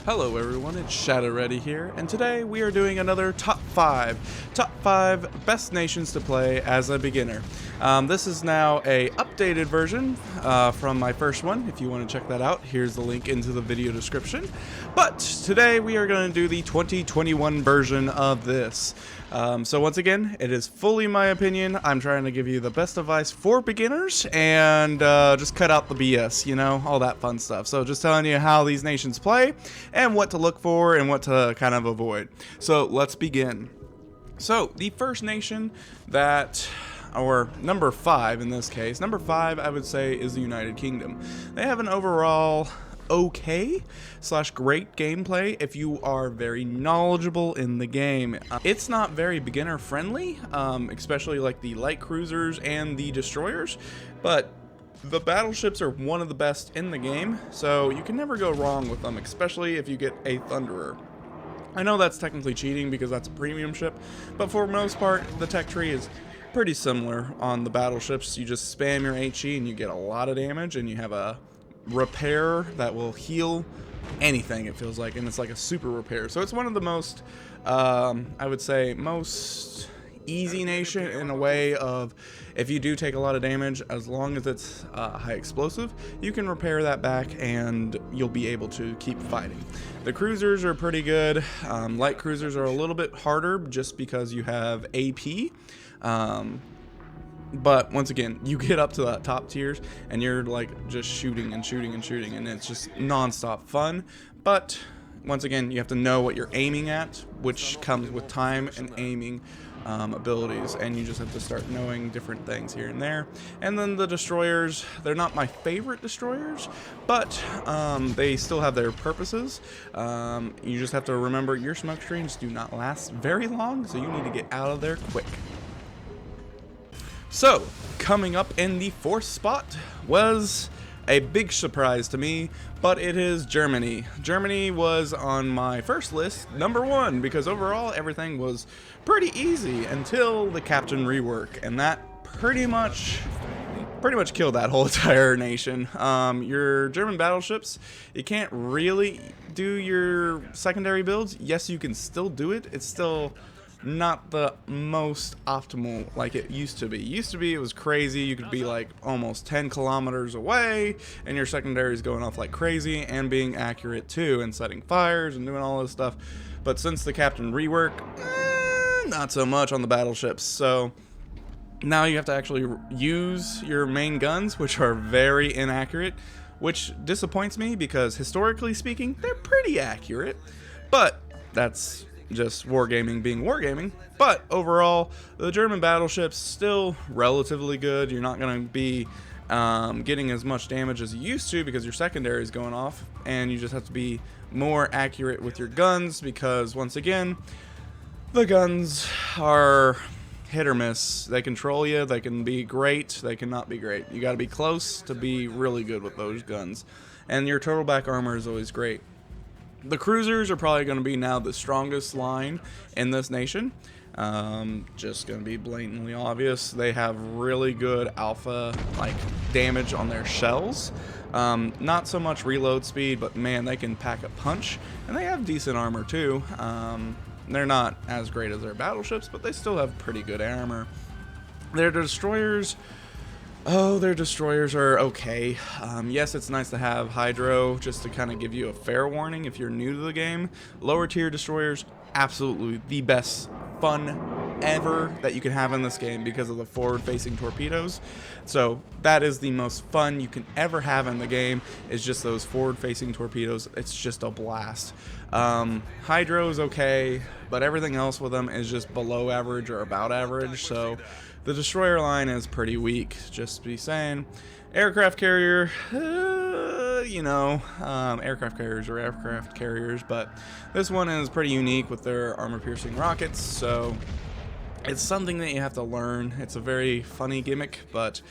Hello everyone, it's Shadow Ready here, and today we are doing another top 5 best nations to play as a beginner. This is now a updated version from my first one. If you want to check that out, here's the link into the video description. But today we are going to do the 2021 version of this. So once again, it is fully my opinion. I'm trying to give you the best advice for beginners and just cut out the BS, you know, all that fun stuff. So just telling you how these nations play and what to look for and what to kind of avoid. So let's begin. So the first nation that, or number 5 in this case, number 5 I would say is the United Kingdom. They have an overall okay/great gameplay if you are very knowledgeable in the game. It's not very beginner friendly, especially like the light cruisers and the destroyers, but the battleships are one of the best in the game, so you can never go wrong with them, especially if you get a Thunderer. I know that's technically cheating because that's a premium ship, but for the most part, the tech tree is pretty similar on the battleships. You just spam your HE and you get a lot of damage, and you have a repair that will heal anything, it feels like, and it's like a super repair. So it's one of the most, I would say, most easy nation in a way of, if you do take a lot of damage, as long as it's high explosive, you can repair that back and you'll be able to keep fighting. The cruisers are pretty good. Light cruisers are a little bit harder just because you have AP. But once again, you get up to the top tiers and you're like just shooting and shooting and shooting, and it's just non-stop fun. But once again, you have to know what you're aiming at, which comes with time and aiming abilities, and you just have to start knowing different things here and there. And then the destroyers, they're not my favorite destroyers, but they still have their purposes. You just have to remember your smoke screens do not last very long, so you need to get out of there quick. So, coming up in the 4th spot was a big surprise to me, but it is Germany. Germany was on my first list, number 1, because overall everything was pretty easy until the captain rework, and that pretty much killed that whole entire nation. Your German battleships, you can't really do your secondary builds. Yes, you can still do it. It's still not the most optimal like it used to be. It was crazy. You could be like almost 10 kilometers away and your secondary is going off like crazy and being accurate too and setting fires and doing all this stuff. But since the captain rework, not so much on the battleships. So now you have to actually use your main guns, which are very inaccurate, which disappoints me because historically speaking, they're pretty accurate. But that's just wargaming being wargaming. But overall, the German battleships still relatively good. You're not going to be getting as much damage as you used to because your secondary is going off, and you just have to be more accurate with your guns because, once again, the guns are hit or miss. They control you. They can be great. They cannot be great. You got to be close to be really good with those guns, and your total back armor is always great. The cruisers are probably going to be now the strongest line in this nation. Just going to be blatantly obvious. They have really good alpha like damage on their shells. Not so much reload speed, but man, they can pack a punch, and they have decent armor too. They're not as great as their battleships, but they still have pretty good armor. Their destroyers, their destroyers are okay. Yes, it's nice to have Hydro just to kind of give you a fair warning if you're new to the game. Lower tier destroyers, absolutely the best fun ever that you can have in this game because of the forward-facing torpedoes. So that is the most fun you can ever have in the game, is just those forward-facing torpedoes. It's just a blast. Hydro is okay, but everything else with them is just below average or about average. So the destroyer line is pretty weak, just to be saying. Aircraft carrier, aircraft carriers are aircraft carriers, but this one is pretty unique with their armor-piercing rockets, so it's something that you have to learn. It's a very funny gimmick, but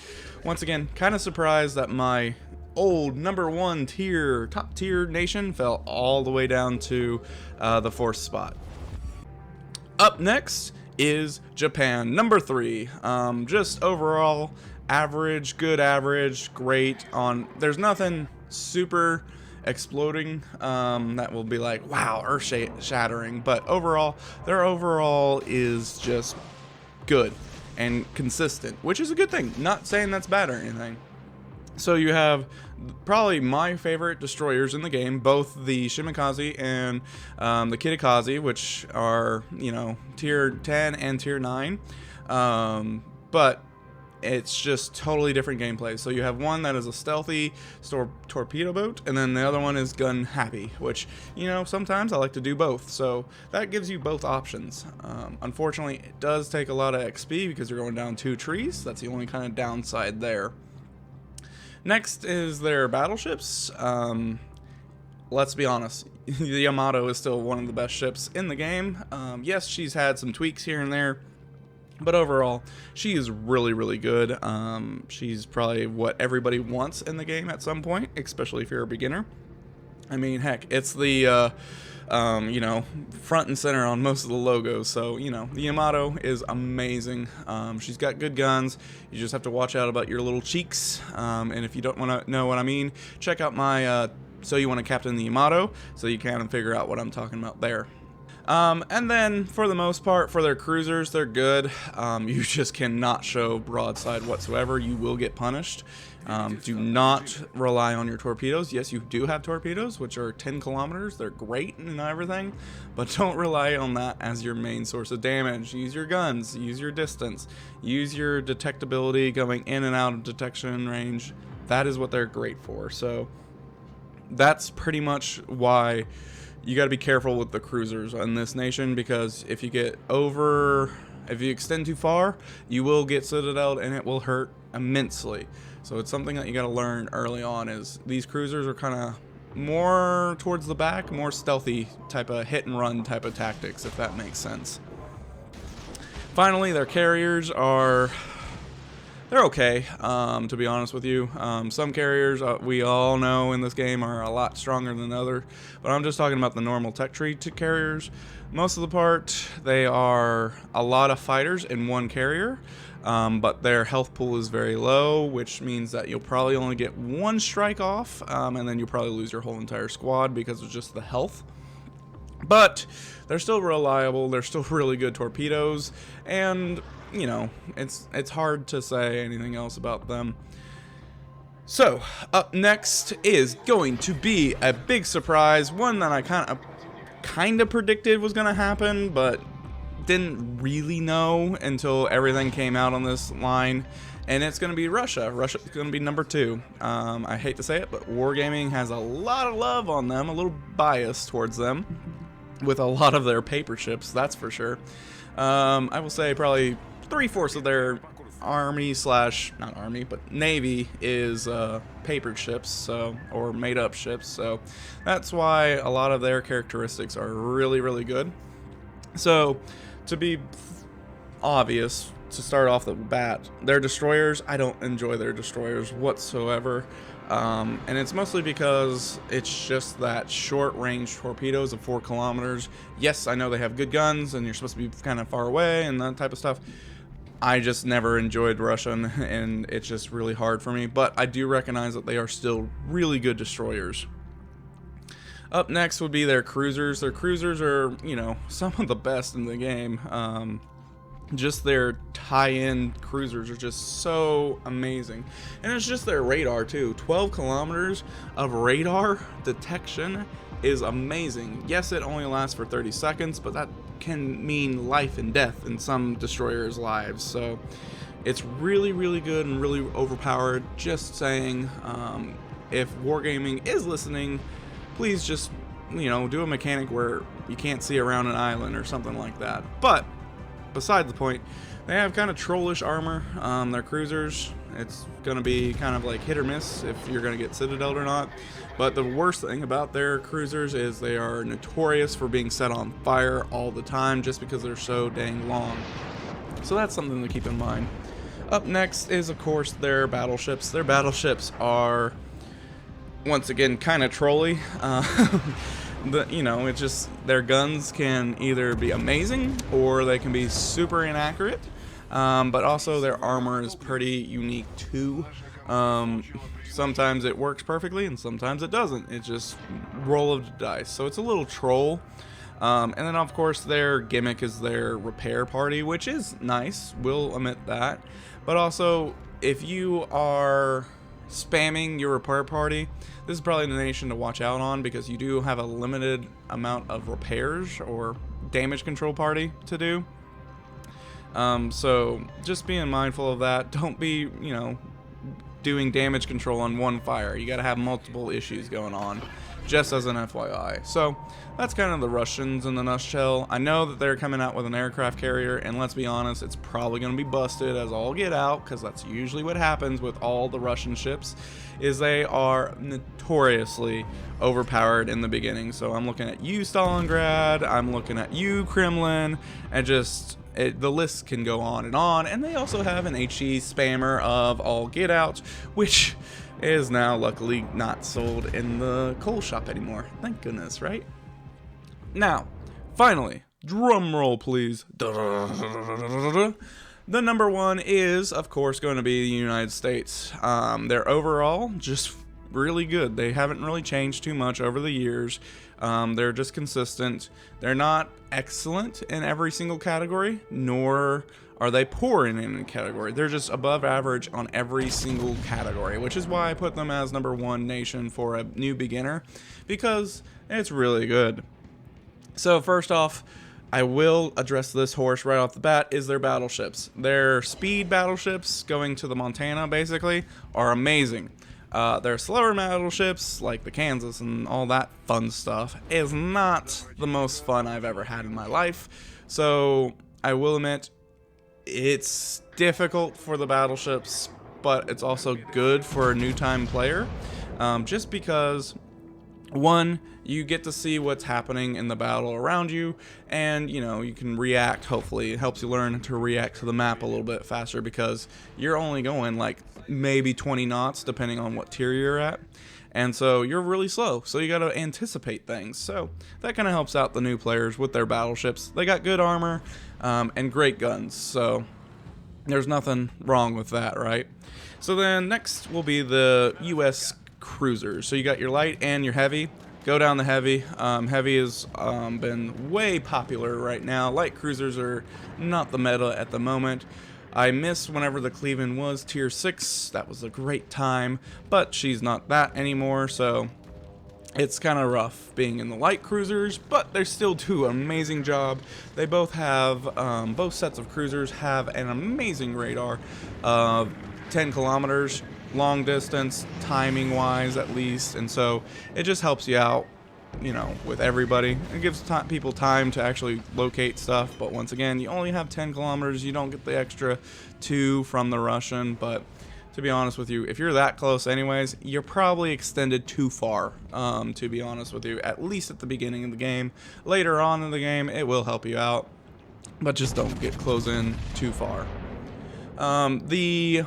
once again, kind of surprised that my old number 1 tier, top tier nation fell all the way down to the 4th spot. Up next is Japan, number 3. Just overall average, good average, great on. There's nothing super exploding that will be like, wow, earth shattering. But overall, their overall is just good and consistent, which is a good thing. Not saying that's bad or anything. So you have probably my favorite destroyers in the game, both the Shimikaze and the Kitakaze, which are, you know, tier 10 and tier 9. But it's just totally different gameplay. So you have one that is a stealthy torpedo boat, and then the other one is gun happy, which, you know, sometimes I like to do both. So that gives you both options. Unfortunately, it does take a lot of XP because you're going down 2 trees. That's the only kind of downside there. Next is their battleships. Let's be honest, the Yamato is still one of the best ships in the game. Yes, she's had some tweaks here and there, but overall, she is really, really good. She's probably what everybody wants in the game at some point, especially if you're a beginner. I mean, heck, it's the you know, front and center on most of the logos. So, you know, the Yamato is amazing. She's got good guns. You just have to watch out about your little cheeks. And if you don't want to know what I mean, check out my So You Want to Captain the Yamato, so you can figure out what I'm talking about there. And then, for the most part, for their cruisers, they're good. You just cannot show broadside whatsoever. You will get punished. Do not rely on your torpedoes. Yes, you do have torpedoes, which are 10 kilometers. They're great and everything, but don't rely on that as your main source of damage. Use your guns, use your distance, use your detectability going in and out of detection range. That is what they're great for. So that's pretty much why you got to be careful with the cruisers in this nation, because if you extend too far, you will get citadeled and it will hurt immensely. So it's something that you got to learn early on, is these cruisers are kind of more towards the back, more stealthy type of hit and run type of tactics, if that makes sense. Finally, their carriers are, they're okay, to be honest with you. Some carriers we all know in this game are a lot stronger than others, but I'm just talking about the normal tech tree carriers. Most of the part, they are a lot of fighters in one carrier, but their health pool is very low, which means that you'll probably only get one strike off, and then you'll probably lose your whole entire squad because of just the health. But they're still reliable, they're still really good torpedoes, and you know, it's hard to say anything else about them. So, up next is going to be a big surprise, one that I kind of predicted was going to happen, but didn't really know until everything came out on this line, and it's going to be Russia. Russia's going to be number 2. I hate to say it, but Wargaming has a lot of love on them, a little bias towards them, with a lot of their paper ships, that's for sure. I will say probably 3/4 of their army / not army, but navy is papered ships, so, or made up ships, so that's why a lot of their characteristics are really, really good. So, to be obvious, to start off the bat, their destroyers, I don't enjoy their destroyers whatsoever. And it's mostly because it's just that short range torpedoes of 4 kilometers. Yes, I know they have good guns and you're supposed to be kind of far away and that type of stuff. I just never enjoyed Russian, and it's just really hard for me, but I do recognize that they are still really good destroyers. Up next would be their cruisers. Their cruisers are, you know, some of the best in the game. Just their tie-in cruisers are just so amazing. And it's just their radar too. 12 kilometers of radar detection is amazing. Yes, it only lasts for 30 seconds, but that can mean life and death in some destroyers' lives. So it's really, really good and really overpowered. Just saying, if Wargaming is listening, please just, you know, do a mechanic where you can't see around an island or something like that. But beside the point, they have kind of trollish armor. Their cruisers, it's going to be kind of like hit or miss if you're going to get citadeled or not. But the worst thing about their cruisers is they are notorious for being set on fire all the time just because they're so dang long. So that's something to keep in mind. Up next is, of course, their battleships. Their battleships are, once again, kind of trolly. You know, it's just their guns can either be amazing or they can be super inaccurate. But also their armor is pretty unique too. Sometimes it works perfectly and sometimes it doesn't. It's just roll of the dice. So it's a little troll. And then of course their gimmick is their repair party, which is nice, we'll admit that. But also, if you are spamming your repair party, this is probably the nation to watch out on, because you do have a limited amount of repairs or damage control party to do. So just being mindful of that. Don't be, doing damage control on one fire. You gotta have multiple issues going on, just as an FYI. So that's kind of the Russians in the nutshell. I know that they're coming out with an aircraft carrier, and let's be honest, it's probably going to be busted as all get out, because that's usually what happens with all the Russian ships, is they are notoriously overpowered in the beginning. So I'm looking at you, Stalingrad, I'm looking at you, Kremlin, and just the list can go on. And they also have an HE spammer of all get out, which is now luckily not sold in the coal shop anymore. Thank goodness, right? Now, finally, drum roll please. The number one is, of course, going to be the United States. They're overall just really good. They haven't really changed too much over the years. They're just consistent. They're not excellent in every single category, nor are they poor in any category. They're just above average on every single category, which is why I put them as number one nation for a new beginner, because it's really good. So first off, I will address this horse right off the bat, is their battleships. Their speed battleships going to the Montana basically are amazing. Their slower battleships, like the Kansas and all that fun stuff, is not the most fun I've ever had in my life. So I will admit, it's difficult for the battleships, but it's also good for a new time player, just because, one, you get to see what's happening in the battle around you, and you can react. Hopefully it helps you learn to react to the map a little bit faster, because you're only going like maybe 20 knots depending on what tier you're at, and so you're really slow, so you got to anticipate things. So that kind of helps out the new players with their battleships. They got good armor and great guns, so there's nothing wrong with that, right? So then next will be the US cruisers. So you got your light and your heavy. Go down the heavy. Heavy has been way popular right now. Light cruisers are not the meta at the moment. I miss whenever the Cleveland was tier 6. That was a great time, but she's not that anymore, so it's kind of rough being in the light cruisers, but they still do an amazing job. They both have, both sets of cruisers have an amazing radar of 10 kilometers. Long distance, timing wise at least, and so it just helps you out, with everybody. It gives people time to actually locate stuff, but once again, you only have 10 kilometers. You don't get the extra 2 from the Russian, but to be honest with you, if you're that close anyways, you're probably extended too far, to be honest with you, at least at the beginning of the game. Later on in the game, it will help you out, but just don't get close in too far. The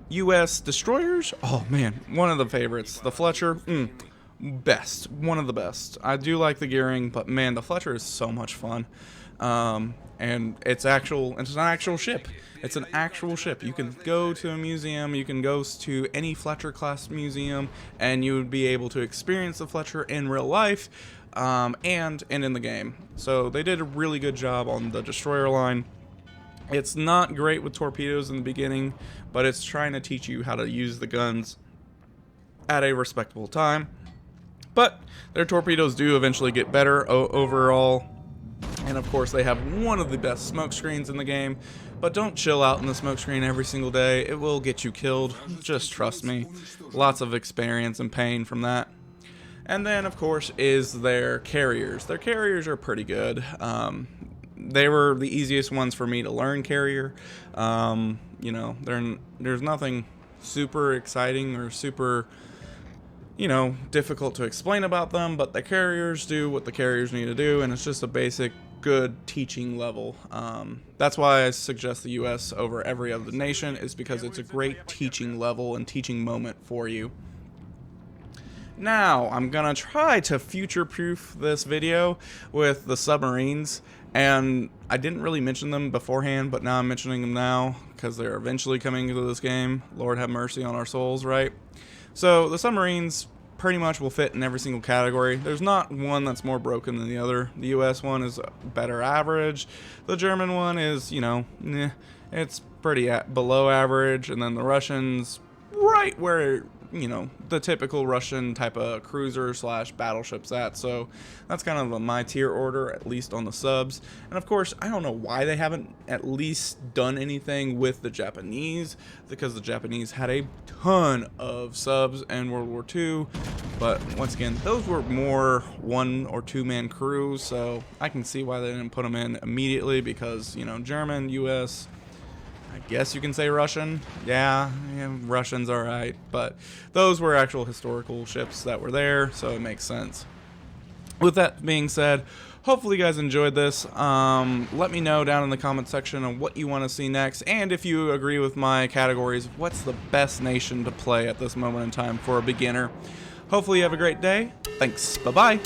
US destroyers, oh man, one of the favorites. The Fletcher, best, one of the best. I do like the gearing, but man, the Fletcher is so much fun. And it's an actual ship. It's an actual ship. You can go to a museum, you can go to any Fletcher class museum, and you would be able to experience the Fletcher in real life, and in the game. So they did a really good job on the destroyer line. It's not great with torpedoes in the beginning, but it's trying to teach you how to use the guns at a respectable time. But their torpedoes do eventually get better overall. And of course they have one of the best smoke screens in the game, but don't chill out in the smoke screen every single day. It will get you killed. Just trust me. Lots of experience and pain from that. And then of course is their carriers. Their carriers are pretty good. They were the easiest ones for me to learn carrier. There's nothing super exciting or super, difficult to explain about them, but the carriers do what the carriers need to do, and it's just a basic good teaching level. That's why I suggest the US over every other nation, is because it's a great teaching level and teaching moment for you. Now, I'm gonna try to future-proof this video with the submarines, and I didn't really mention them beforehand, but now I'm mentioning them now, because they're eventually coming into this game. Lord have mercy on our souls, right? So the submarines pretty much will fit in every single category. There's not one that's more broken than the other. The US one is better average. The German one is, you know, it's pretty below average. And then the Russians, right where, you know, the typical Russian type of cruiser slash battleship's at. So that's kind of my tier order, at least on the subs. And of course, I don't know why they haven't at least done anything with the Japanese, because the Japanese had a ton of subs in World War II. But once again, those were more 1 or 2 man crews, so I can see why they didn't put them in immediately, because, you know, German, US, I guess you can say Russian. Yeah, Russian's alright. But those were actual historical ships that were there, so it makes sense. With that being said, hopefully you guys enjoyed this. Let me know down in the comment section on what you want to see next. And if you agree with my categories, what's the best nation to play at this moment in time for a beginner? Hopefully you have a great day. Thanks. Bye-bye.